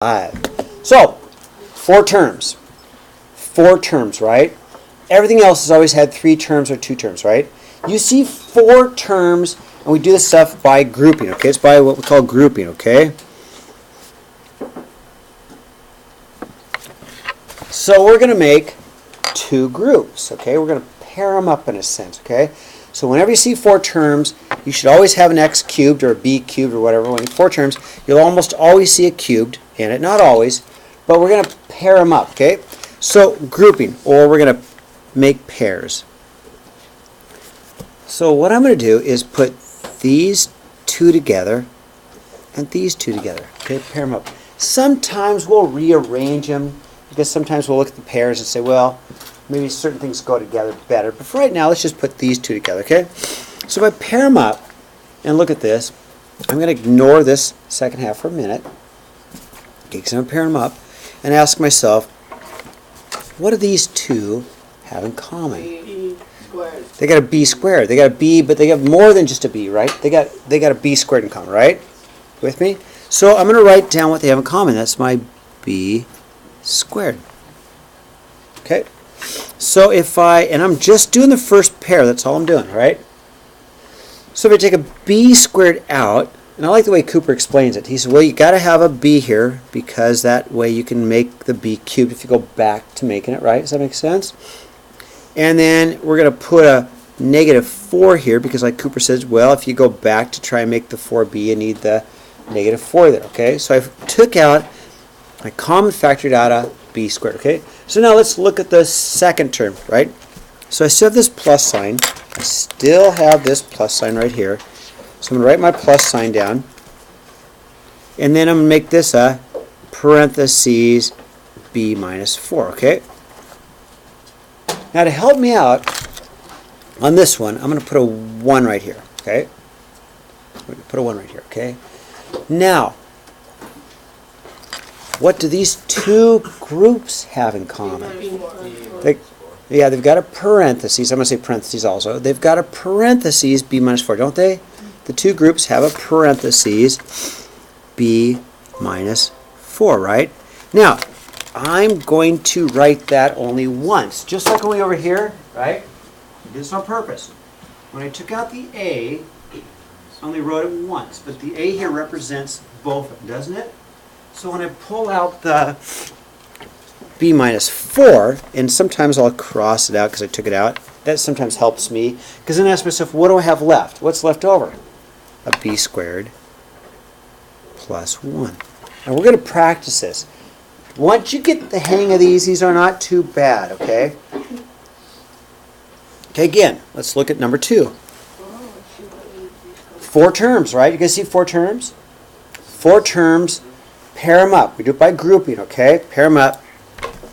So, four terms. Four terms, right? Everything else has always had three terms or two terms, right? You see four terms, and we do this stuff by grouping, okay? It's by what we call grouping, okay? So we're going to make two groups, okay? We're going to pair them up in a sense, okay? So whenever you see four terms, you should always have an x cubed or a b cubed or whatever. When you four terms, you'll almost always see a cubed in it. Not always, but we're going to pair them up, okay? So grouping, or we're going to make pairs. So what I'm going to do is put these two together and these two together, okay? Pair them up. Sometimes we'll rearrange them because sometimes we'll look at the pairs and say, well, maybe certain things go together better. But for right now, let's just put these two together, okay? So if I pair them up and look at this, I'm going to ignore this second half for a minute. Okay, because I'm going to pair them up and ask myself, what do these two have in common? B squared. They got a b squared. They got a b, but they have more than just a b, right? They got a b squared in common, right? With me? So I'm going to write down what they have in common. That's my b squared. Okay? So and I'm just doing the first pair, that's all I'm doing, right? So if I take a b squared out, and I like the way Cooper explains it. He said, well, you got to have a b here because that way you can make the b cubed if you go back to making it, right? Does that make sense? And then we're going to put a -4 here because like Cooper says, well, if you go back to try and make the 4b, you need the -4 there, okay? So I common factored out a b squared, okay? So now let's look at the second term, right? So I still have this plus sign. I still have this plus sign right here. So I'm going to write my plus sign down. And then I'm going to make this a parentheses b minus 4, okay? Now to help me out on this one, I'm going to put a 1 right here, okay? I'm going to put a 1 right here, okay? Now, what do these two groups have in common? They've got a parentheses. I'm going to say parentheses also. They've got a parentheses b minus 4, don't they? The two groups have a parentheses b minus 4, right? Now, I'm going to write that only once, just like when we over here, right? I did this on purpose. When I took out the a, I only wrote it once, but the a here represents both of them, doesn't it? So when I pull out the b minus 4, and sometimes I'll cross it out because I took it out, that sometimes helps me, because then I ask myself, what do I have left? What's left over? A b squared plus 1. And we're going to practice this. Once you get the hang of these are not too bad, okay? Okay, again, let's look at number 2. 4 terms, right? You guys see 4 terms? 4 terms, pair them up. We do it by grouping, okay? Pair them up.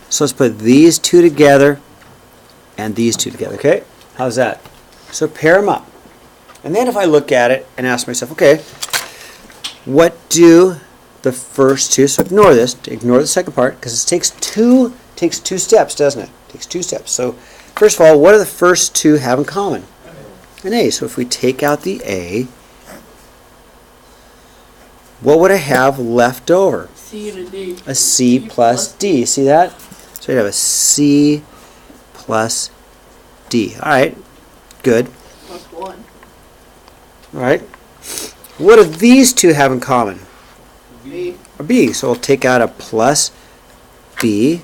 So let's put these two together and these two together, okay? How's that? So pair them up. And then if I look at it and ask myself, okay, what do the first two, so ignore this, ignore the second part, because it takes two steps, doesn't it? It takes 2 steps. So first of all, what do the first two have in common? An a. So if we take out the a, what would I have left over? C and a D. A c plus d. See that? So you'd have a c plus d. All right, good. Plus 1. All right. What do these two have in common? B. A b. So we'll take out a plus b.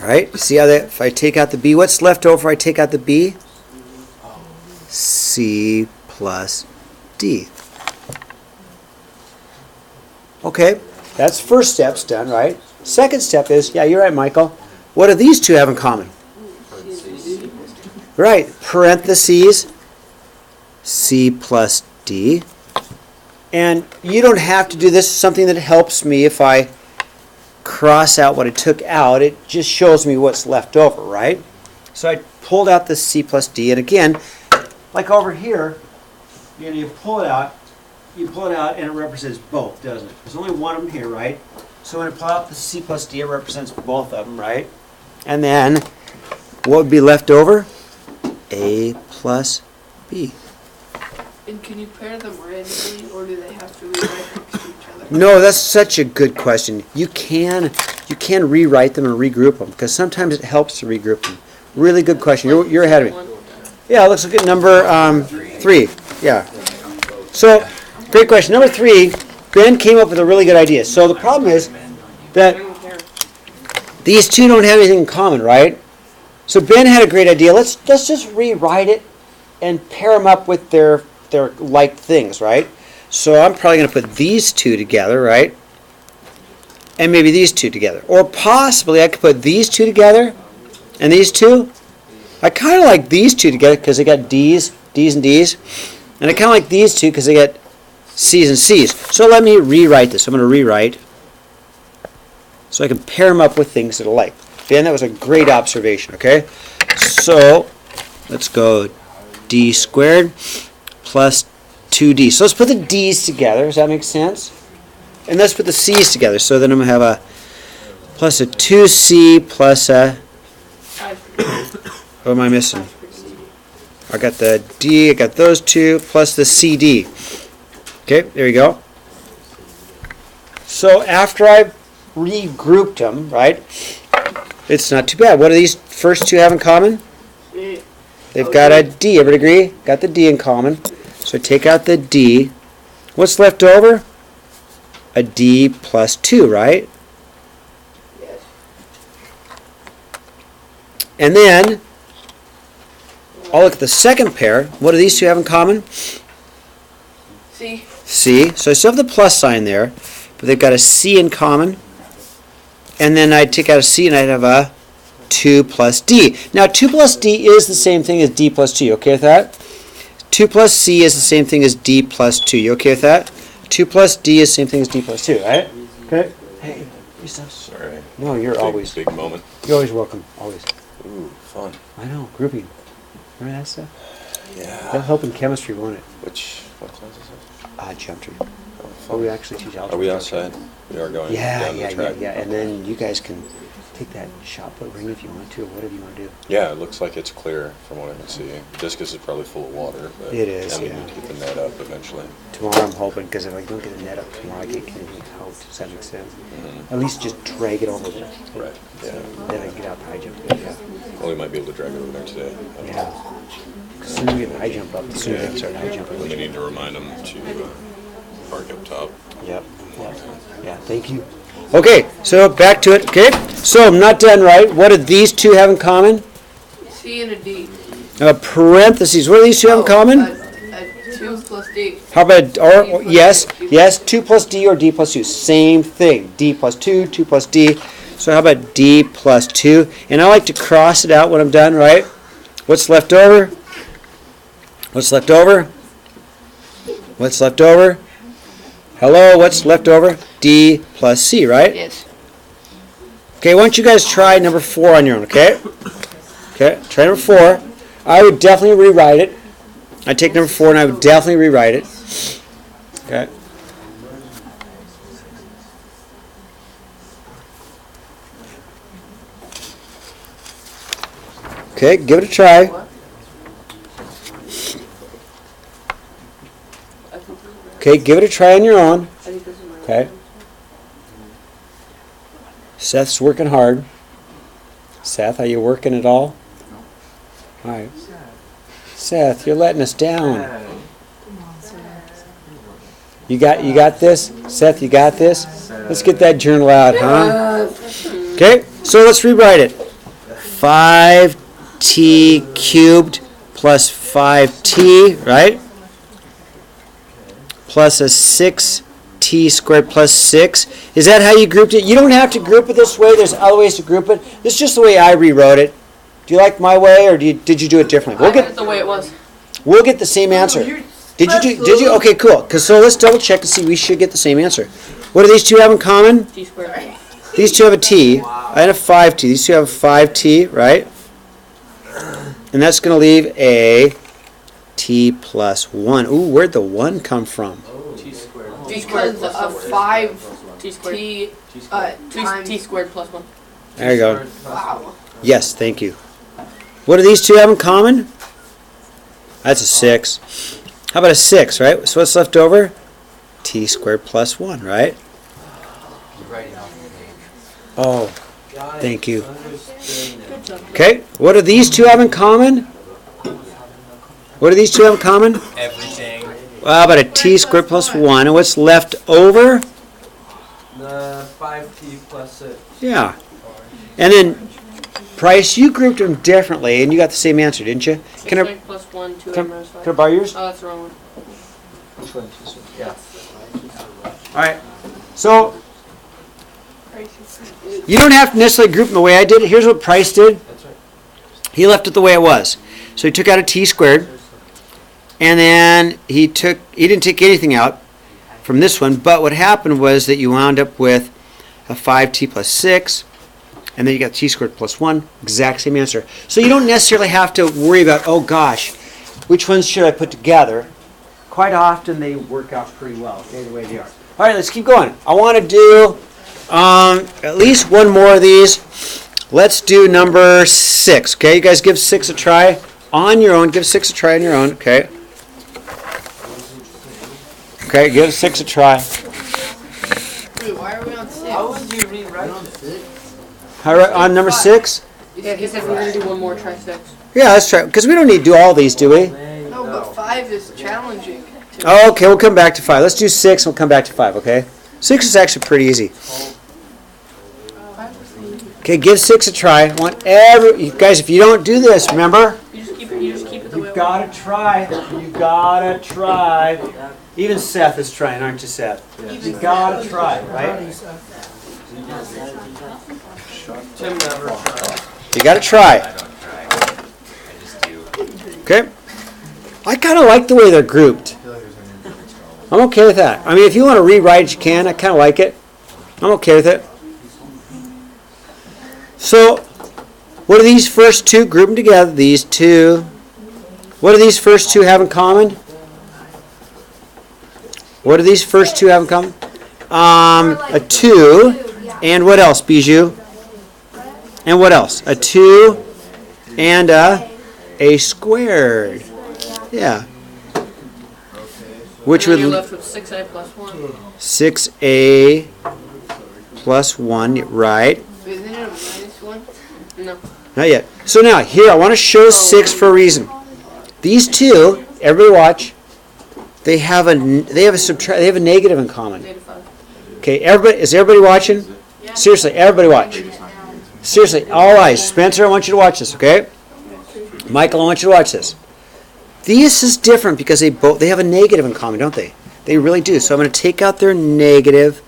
All right. See how that? If I take out the b, what's left over? If I take out the b. C plus d. Okay, that's first step's done, right? Second step is, yeah, you're right, Michael. What do these two have in common? Right, parentheses c plus d. And you don't have to do this. Something that helps me if I cross out what I took out. It just shows me what's left over, right? So I pulled out the c plus d, and again, like over here, you pull it out. You pull it out and it represents both, doesn't it? There's only one of them here, right? So when I pull out the c plus d, it represents both of them, right? And then what would be left over? A plus b. And can you pair them randomly, or do they have to be right next to each other? No, that's such a good question. You can rewrite them and regroup them because sometimes it helps to regroup them. Really good question. You're ahead of me. Yeah, let's look at number 3. Yeah. So, great question. Number 3, Ben came up with a really good idea. So the problem is that these two don't have anything in common, right? So Ben had a great idea. Let's just rewrite it and pair them up with their like things, right? So I'm probably going to put these two together, right? And maybe these two together. Or possibly I could put these two together and these two. I kind of like these two together because they got D's and D's. And I kind of like these two because they got C's and C's. So let me rewrite this. I'm going to rewrite so I can pair them up with things that I like. Ben, that was a great observation, okay? So let's go D squared plus 2D. So let's put the D's together. Does that make sense? And let's put the C's together. So then I'm going to have a plus a 2C plus a... What am I missing? I got the D, I got those two, plus the CD. Okay, there you go. So after I've regrouped them, right, it's not too bad. What do these first two have in common? They've got a D. Everybody agree? Got the D in common. So take out the D. What's left over? A D plus 2, right? Yes. And then I'll look at the second pair. What do these two have in common? C. C. So I still have the plus sign there, but they've got a C in common. And then I'd take out a C and I'd have a 2 plus D. Now 2 plus D is the same thing as D plus 2. You okay with that? 2 plus C is the same thing as D plus 2. You okay with that? 2 plus D is the same thing as D plus 2, right? Okay. Hey, Sorry. no, you're always Big moment. you're always welcome. Always. Ooh, fun. I know, grouping. Remember that stuff? Yeah. That'll help in chemistry, won't it? What class is it? Geometry. Oh, Oh, fun. we actually teach algebra. Are we outside? We are going down the track. Yeah. And then you guys can take that shot put ring if you want to, or whatever you want to do. Yeah, it looks like it's clear from what I can see. Discus is probably full of water. But It is, and we yeah. need to get the net up eventually. Tomorrow I'm hoping, because if I don't get the net up tomorrow, I can't get anything out. Does that make sense? At least just drag it over there. Right. Yeah. Then I can get out the high jump. Yeah. Well, we might be able to drag it over there today. Yeah. As soon as we get the high jump up, as soon as I can start high jumping. And we need to remind them to park up top. Yep. Yeah, thank you. Okay, so back to it. Okay, so I'm not done, right? What do these two have in common? C and a D. Parentheses. What do these two have in common? A 2 plus D. How about, or yes, 2 plus D or D plus 2. Same thing. D plus 2, 2 plus D. So how about D plus 2? And I like to cross it out when I'm done, right? What's left over? What's left over? What's left over? Hello, what's left over? D plus C, right? Yes. Okay, why don't you guys try number 4 on your own, okay? Okay, try number 4. I would definitely rewrite it. I'd take number 4 and I would definitely rewrite it. Okay. Okay, give it a try. Okay, give it a try on your own. Okay. Seth's working hard. Seth, are you working at all? All right. Seth, you're letting us down. You got this? Seth, you got this? Let's get that journal out, huh? Okay, so let's rewrite it. 5t cubed plus 5t, right? Plus a 6t squared plus 6. Is that how you grouped it? You don't have to group it this way. There's other ways to group it. This is just the way I rewrote it. Do you like my way, or did you do it differently? I did it the way it was. We'll get the same answer. Did you? Okay, cool. So let's double check to see. We should get the same answer. What do these two have in common? T squared. These two have a t. I had a 5t. These two have a 5t, right? And that's going to leave a t plus 1. Ooh, where'd the 1 come from? Because of 5 T squared. T T times. squared plus 1. There you go. Wow. Yes, thank you. What do these two have in common? That's a 6. How about a 6, right? So what's left over? t squared plus 1, right? Oh, thank you. Okay, what do these two have in common? What do these two have in common? Everything. Well, how about a t squared plus 1, and what's left over? The 5t plus 6. Yeah. And then, Price, you grouped them differently, and you got the same answer, didn't you? Can I, plus 1, 2 can, minus 5. can I borrow yours? Oh, that's the wrong one. All right. So, you don't have to necessarily group them the way I did it. Here's what Price did. He left it the way it was. So he took out a t squared, and then he didn't take anything out from this one, but what happened was that you wound up with a 5t plus 6, and then you got t squared plus 1, exact same answer. So you don't necessarily have to worry about, oh gosh, which ones should I put together? Quite often they work out pretty well, okay, the way they are. All right, let's keep going. I want to do at least one more of these. Let's do number 6, okay? You guys give 6 a try on your own. Give 6 a try on your own, okay? Okay, give 6 a try. Wait, why are we on 6? How would you rewrite it? All right, on number 6? Yeah, he said we're going to do one more, try 6. Yeah, let's try, because we don't need to do all these, do we? No, but 5 is challenging. Oh, okay, we'll come back to 5. Let's do 6 and we'll come back to 5, okay? 6 is actually pretty easy. Okay, give 6 a try. You guys, if you don't do this, remember? You just keep it the way You it gotta try. You gotta try. Even Seth is trying, aren't you, Seth? You gotta try, right? Tim never tried. You gotta try. Okay? I kind of like the way they're grouped. I'm okay with that. I mean, if you want to rewrite it, you can. I kind of like it. I'm okay with it. So, what do these first two, group them together, these two, what do these first two have in common? What do these first two have in common? A 2, and what else, Bijou? And what else? A 2 and a squared. Yeah. Which would you're left with 6a plus 1. 6a plus 1, right? Wait, isn't it a minus 1? No. Not yet. So now, here, I want to show 6 for a reason. These two, everybody watch, they have a negative in common. Negative 5. Okay, is everybody watching? Seriously, everybody watch. Seriously, all eyes. Spencer, I want you to watch this, okay? Michael, I want you to watch this. This is different because they have a negative in common, don't they? They really do. So I'm going to take out their negative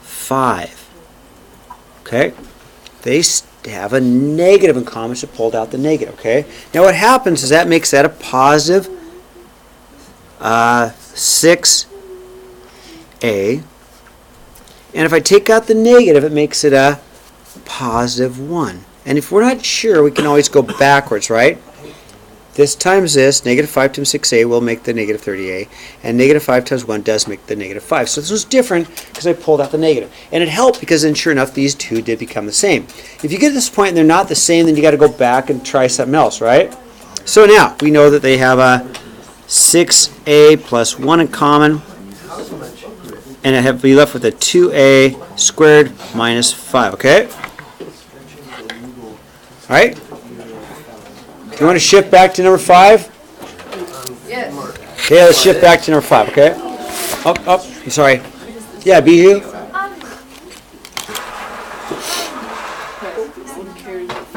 5. Okay? They have a negative in common, so pulled out the negative, okay? Now what happens is that makes that a positive 6a. And if I take out the negative, it makes it a positive 1. And if we're not sure, we can always go backwards, right? This times this, negative 5 times 6a will make the negative 30a, and negative 5 times 1 does make the negative 5. So this was different because I pulled out the negative. And it helped because then sure enough, these two did become the same. If you get to this point and they're not the same, then you got to go back and try something else, right? So now, we know that they have a 6a plus 1 in common, and I have be left with a 2a squared minus 5, okay? All right? Do you want to shift back to number 5? Yes. Okay, let's shift back to number 5, okay? Up, I'm sorry. Yeah, Bijou?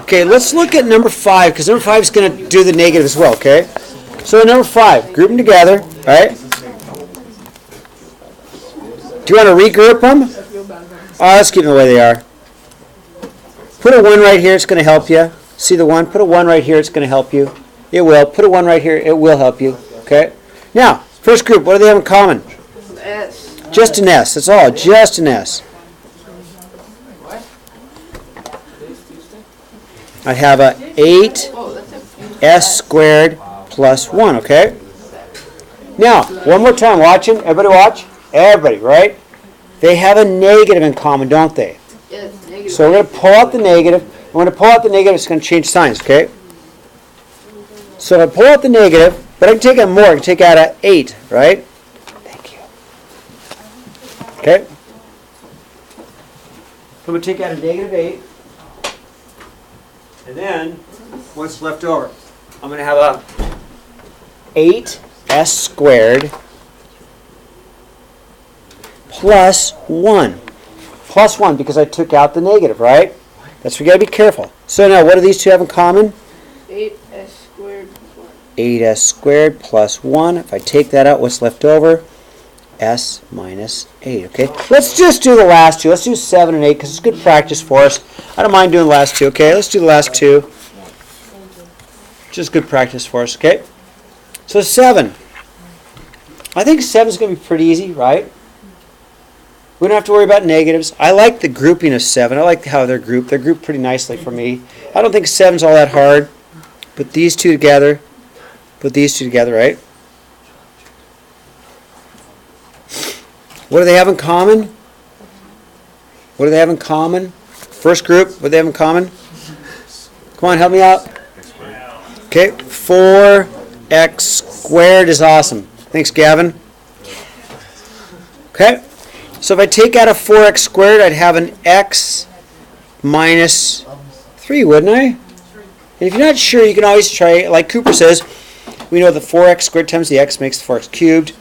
Okay, let's look at number 5, because number 5 is going to do the negative as well, okay? So number 5, group them together, all right? Do you want to regroup them? Let's keep them the way they are. Put a 1 right here, it's going to help you. See the 1? Put a 1 right here, it's going to help you. It will. Put a 1 right here, it will help you. Okay? Now, first group, what do they have in common? S. Just an S, that's all. Just an S. I have a 8s squared plus 1, okay? Now, one more time, watching. Everybody watch? Everybody, right? They have a negative in common, don't they? Yes, negative. So we're going to pull out the negative. When I pull out the negative, it's going to change signs, okay? So if I pull out the negative, but I can take out more. I can take out an 8, right? Thank you. Okay? I'm going to take out a negative 8. And then, what's left over? I'm going to have a 8s squared plus 1. Plus 1 because I took out the negative, right? That's where you got to be careful. So now, what do these two have in common? 8s squared plus 1. 8s squared plus 1. If I take that out, what's left over? S minus 8, okay? Let's just do the last two. Let's do 7 and 8 because it's good practice for us. I don't mind doing the last two, okay? Let's do the last two. Just good practice for us, okay? So 7. I think 7 is going to be pretty easy, right? We don't have to worry about negatives. I like the grouping of 7. I like how they're grouped. They're grouped pretty nicely for me. I don't think 7's all that hard. Put these two together. Put these two together, right? What do they have in common? What do they have in common? First group, what do they have in common? Come on, help me out. Okay, 4x squared is awesome. Thanks, Gavin. Okay, so if I take out a 4x squared, I'd have an x minus 3, wouldn't I? And if you're not sure, you can always try, like Cooper says, we know that 4x squared times the x makes the 4x cubed.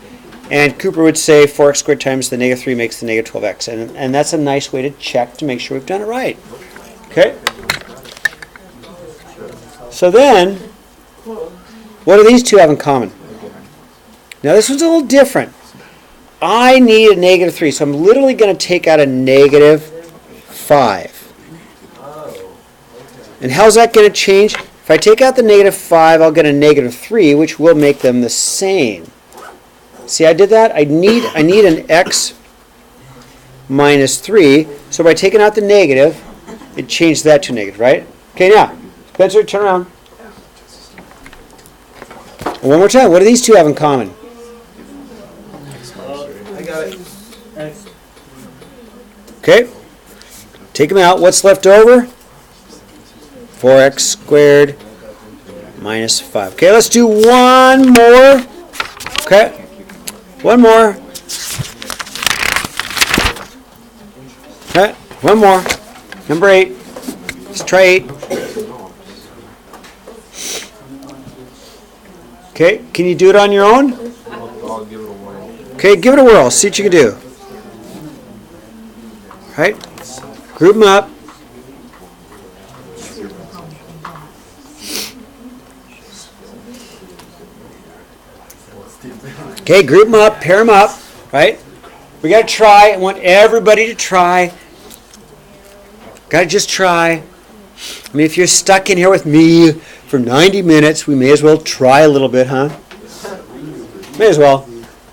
And Cooper would say 4x squared times the negative 3 makes the negative 12x. And that's a nice way to check to make sure we've done it right. Okay? So then, what do these two have in common? Now this one's a little different. I need a negative 3, so I'm literally going to take out a negative 5. And how's that going to change? If I take out the negative 5, I'll get a negative 3, which will make them the same. See, I did that. I need an x minus 3. So by taking out the negative, it changed that to negative, right? Okay, now, Spencer, turn around. One more time. What do these two have in common? I got it. Okay. Take them out. What's left over? 4x squared minus 5. Okay, let's do one more. Okay. One more. Okay, one more. Number 8. Let's try 8. Okay, can you do it on your own? Okay, give it a whirl. See what you can do. All right, group them up. Okay, group them up, pair them up, right? We got to try. I want everybody to try. Got to just try. I mean, if you're stuck in here with me for 90 minutes, we may as well try a little bit, huh? May as well.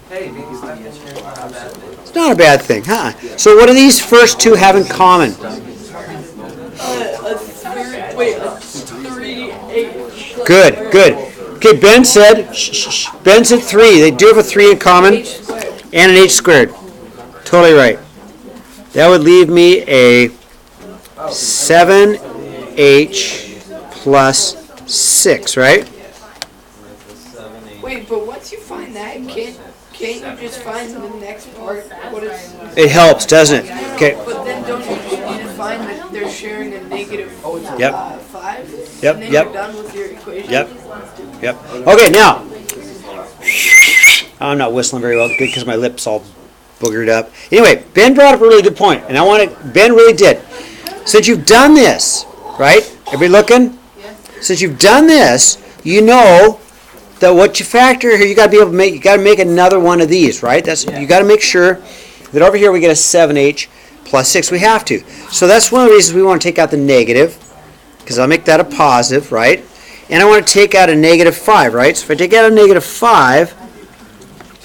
Hey, being stuck in here is not a bad thing. It's not a bad thing, huh? So what do these first two have in common? A 3, 8. Good, good. Okay, Ben said 3. They do have a 3 in common H squared. and an h squared. Totally right. That would leave me a 7h plus 6, right? Wait, but once you find that, can't you just find the next part? What is? It helps, doesn't it? Okay. But then don't you just need to find that they're sharing a negative Yep. 5? Yep, And then yep. you're done with your equation? Yep. Yep. Okay, now. I'm not whistling very well, good because my lips all boogered up. Anyway, Ben brought up a really good point, and Ben really did. Since you've done this, right? Everybody looking? Yeah. Since you've done this, you know that what you factor here, you got to be able to make. You got to make another one of these, right? You got to make sure that over here we get a 7h plus 6. We have to. So that's one of the reasons we want to take out the negative, because I'll make that a positive, right? And I want to take out a negative 5, right? So if I take out a negative 5,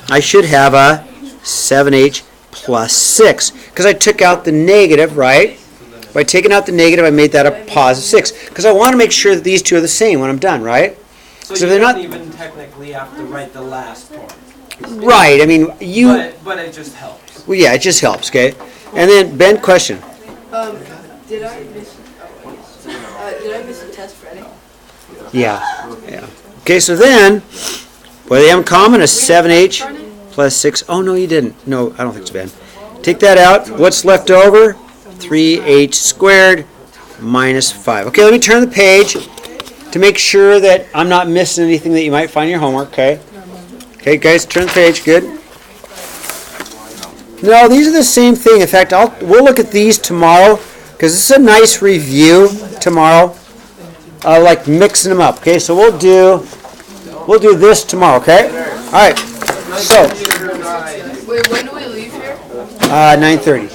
I should have a 7h plus 6, because I took out the negative, right? By taking out the negative, I made that a positive 6, because I want to make sure that these two are the same when I'm done, right? So So you they're don't not- even technically have to write the last part. Right. I mean, But it just helps. Well, yeah, it just helps, okay? And then, Ben, question. Did I miss? Did I miss a test, Freddie? Yeah. Okay, so then, what do they have in common? A 7h plus 6. Oh, no, you didn't. No, I don't think it's Ben. Take that out. What's left over? 3h squared minus 5. Okay, let me turn the page to make sure that I'm not missing anything that you might find in your homework, okay? Okay, guys, turn the page. Good. No, these are the same thing. In fact, we'll look at these tomorrow because this is a nice review tomorrow. Like mixing them up. Okay, so we'll do this tomorrow. Okay. All right. So Wait, when do we leave here? 9:30.